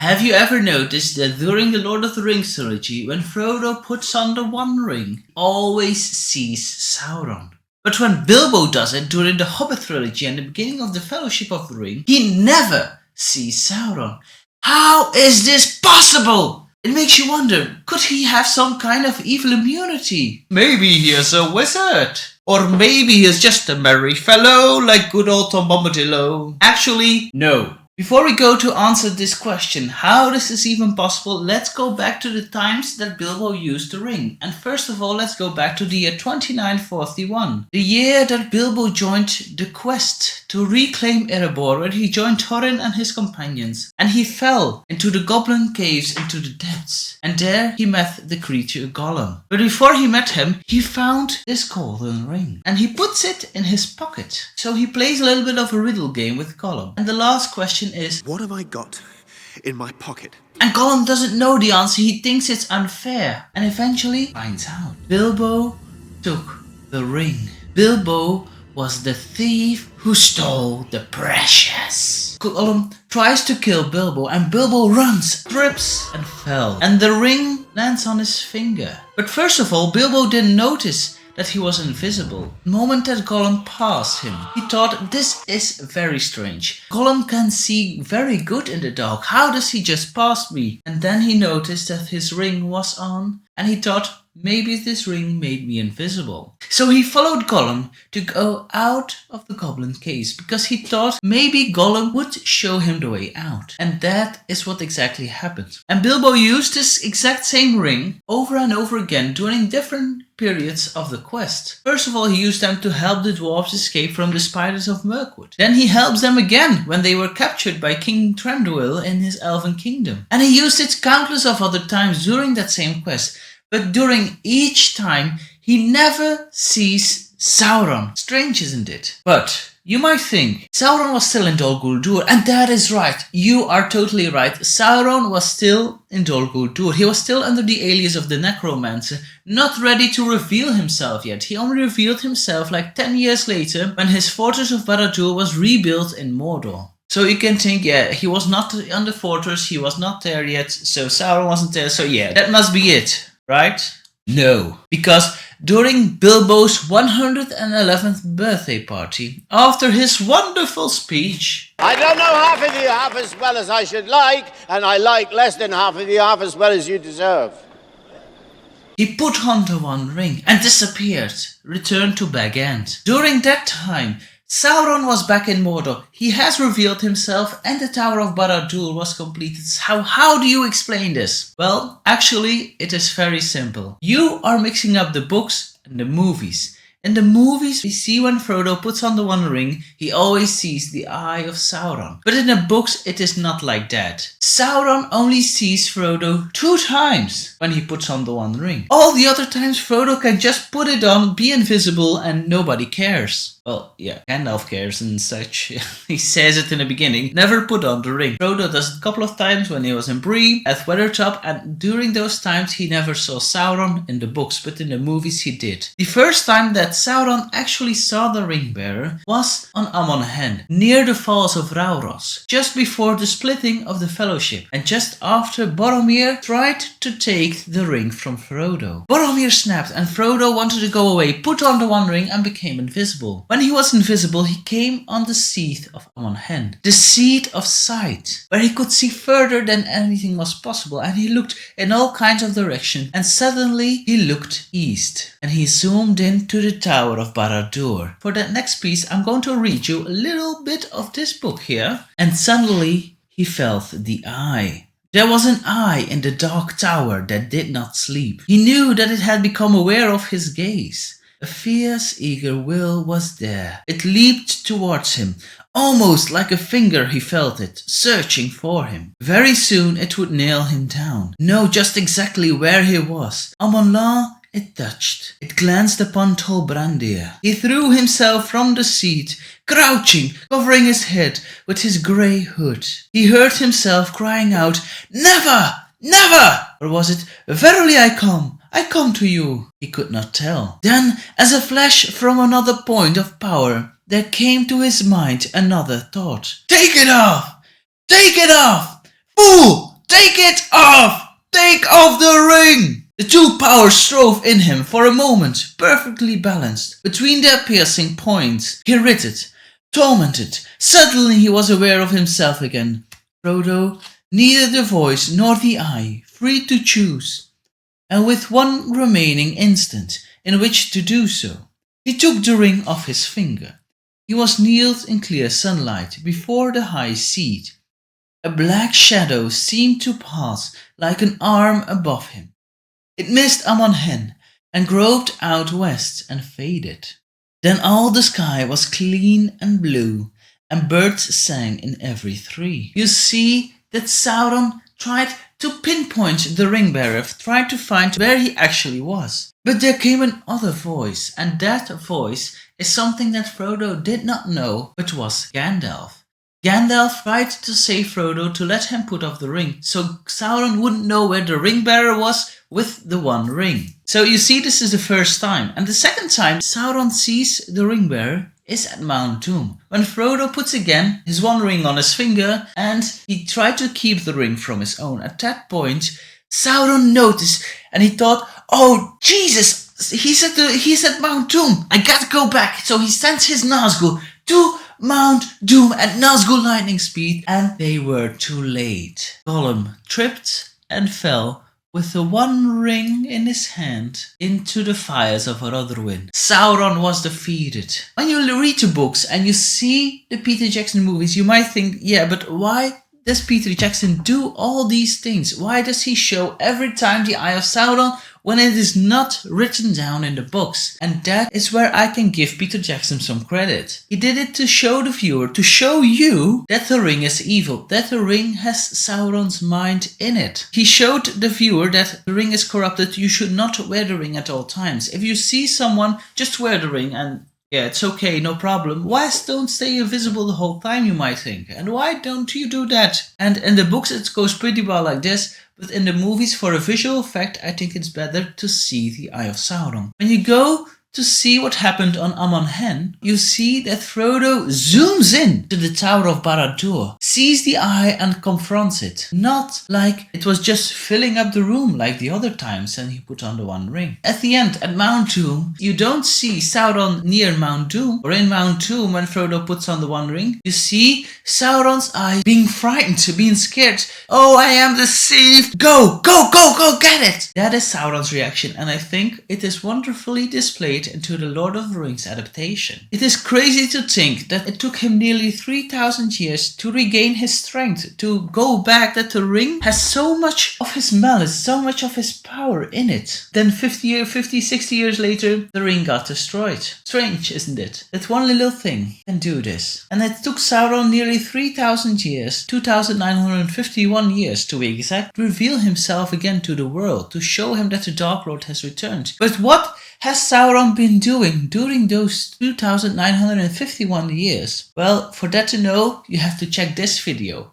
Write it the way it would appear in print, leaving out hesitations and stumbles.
Have you ever noticed that during the Lord of the Rings trilogy, when Frodo puts on the One Ring, he always sees Sauron? But when Bilbo does it during the Hobbit trilogy and the beginning of the Fellowship of the Ring, he never sees Sauron. How is this possible? It makes you wonder, could he have some kind of evil immunity? Maybe he is a wizard. Or maybe he is just a merry fellow like good old Tom Bombadil. Actually, no. Before we go to answer this question, how this is even possible, let's go back to the times that Bilbo used the ring. And first of all, let's go back to the year 2941. The year that Bilbo joined the quest to reclaim Erebor, where he joined Thorin and his companions. And he fell into the goblin caves, into the depths. And there he met the creature Gollum. But before he met him, he found this golden ring. And he puts it in his pocket. So he plays a little bit of a riddle game with Gollum. And the last question is, what have I got in my pocket? And Gollum doesn't know the answer, he thinks it's unfair, and eventually finds out. Bilbo took the ring. Bilbo was the thief who stole the precious. Gollum tries to kill Bilbo, and Bilbo runs, trips, and fell. And the ring lands on his finger. But first of all, Bilbo didn't notice that he was invisible. The moment that Gollum passed him, he thought, this is very strange. Gollum can see very good in the dark. How does he just pass me? And then he noticed that his ring was on, and he thought, maybe this ring made me invisible. So he followed Gollum to go out of the goblin caves, because he thought maybe Gollum would show him the way out. And that is what exactly happened. And Bilbo used this exact same ring over and over again during different periods of the quest. First of all, he used them to help the dwarves escape from the spiders of Mirkwood. Then he helps them again when they were captured by King Thranduil in his elven kingdom. And he used it countless of other times during that same quest. But during each time, he never sees Sauron. Strange, isn't it? But you might think, Sauron was still in Dol Guldur, and that is right. You are totally right. Sauron was still in Dol Guldur. He was still under the alias of the Necromancer, not ready to reveal himself yet. He only revealed himself like 10 years later, when his fortress of Barad Dur was rebuilt in Mordor. So you can think, yeah, he was not on the fortress, he was not there yet, so Sauron wasn't there, so yeah, that must be it. Right? No. Because during Bilbo's 111th birthday party, after his wonderful speech, I don't know half of you half as well as I should like, and I like less than half of you half as well as you deserve. He put on the One Ring and disappeared, returned to Baggins. During that time, Sauron was back in Mordor. He has revealed himself and the Tower of Barad Dur was completed. How do you explain this? Well, actually, it is very simple. You are mixing up the books and the movies. In the movies, we see when Frodo puts on the One Ring, he always sees the eye of Sauron. But in the books, it is not like that. Sauron only sees Frodo 2 times when he puts on the One Ring. All the other times, Frodo can just put it on, be invisible, and nobody cares. Well, yeah, Gandalf cares and such. He says it in the beginning, never put on the ring. Frodo does it a couple of times when he was in Bree, at Weathertop, and during those times he never saw Sauron in the books, but in the movies he did. The first time that Sauron actually saw the ring bearer was on Amon Hen, near the falls of Rauros, just before the splitting of the Fellowship, and just after Boromir tried to take the ring from Frodo. Boromir snapped and Frodo wanted to go away, put on the One Ring and became invisible. When he was invisible, he came on the seat of Amon Hen, the seat of sight, where he could see further than anything was possible, and he looked in all kinds of directions, and suddenly he looked east, and he zoomed into the Tower of Barad Dur. For that next piece, I'm going to read you a little bit of this book here, and suddenly he felt the eye. There was an eye in the dark tower that did not sleep. He knew that it had become aware of his gaze. A fierce, eager will was there. It leaped towards him. Almost like a finger he felt it, searching for him. Very soon it would nail him down. Know just exactly where he was. Amon Hen it touched. It glanced upon Tol Brandir. He threw himself from the seat, crouching, covering his head with his grey hood. He heard himself crying out, "Never! Never!" Or was it, "Verily I come to you"? He could not tell. Then, as a flash from another point of power, there came to his mind another thought. "Take it off! Take it off! Fool! of the ring! The two powers strove in him for a moment, perfectly balanced. Between their piercing points, he writted, tormented. Suddenly he was aware of himself again. Frodo, neither the voice nor the eye, free to choose. And with one remaining instant in which to do so, he took the ring off his finger. He was kneeled in clear sunlight before the high seat. A black shadow seemed to pass like an arm above him. It missed Amon Hen and groped out west and faded. Then all the sky was clean and blue, and birds sang in every tree. You see that Sauron tried to pinpoint the ring bearer, tried to find where he actually was. But there came another voice, and that voice is something that Frodo did not know, but was Gandalf. Gandalf tried to save Frodo to let him put off the ring, so Sauron wouldn't know where the ring bearer was with the one ring. So you see, this is the first time. And the second time Sauron sees the ring bearer is at Mount Doom, when Frodo puts again his one ring on his finger and he tried to keep the ring from his own. At that point, Sauron noticed and he thought, oh Jesus, he's at Mount Doom, I gotta go back. So he sends his Nazgul to Mount Doom at Nazgul lightning speed, and they were too late. Gollum tripped and fell with the one ring in his hand into the fires of Rotherwin. Sauron was defeated. When you read the books and you see the Peter Jackson movies, you might think, yeah, but why does Peter Jackson do all these things? Why does he show every time the Eye of Sauron when it is not written down in the books? And that is where I can give Peter Jackson some credit. He did it to show the viewer, to show you that the ring is evil, that the ring has Sauron's mind in it. He showed the viewer that the ring is corrupted, you should not wear the ring at all times. If you see someone, just wear the ring and yeah, it's okay, no problem. Why don't stay invisible the whole time, you might think? And why don't you do that? And in the books it goes pretty well like this, but in the movies, for a visual effect, I think it's better to see the Eye of Sauron. When you go to see what happened on Amon Hen, you see that Frodo zooms in to the Tower of Barad Dur, sees the eye and confronts it. Not like it was just filling up the room like the other times and he put on the one ring. At the end, at Mount Doom, you don't see Sauron near Mount Doom, or in Mount Doom when Frodo puts on the one ring. You see Sauron's eye being frightened, being scared. Oh, I am deceived! Go, go, go, go, get it! That is Sauron's reaction, and I think it is wonderfully displayed into the Lord of the Rings adaptation. It is crazy to think that it took him nearly 3,000 years to regain his strength, to go back, that the ring has so much of his malice, so much of his power in it. Then 50, 60 years later, the ring got destroyed. Strange, isn't it? That one little thing can do this. And it took Sauron nearly 3,000 years, 2,951 years to be exact, to reveal himself again to the world, to show him that the Dark Lord has returned. But what has Sauron been doing during those 2,951 years? Well, for that to know, you have to check this video.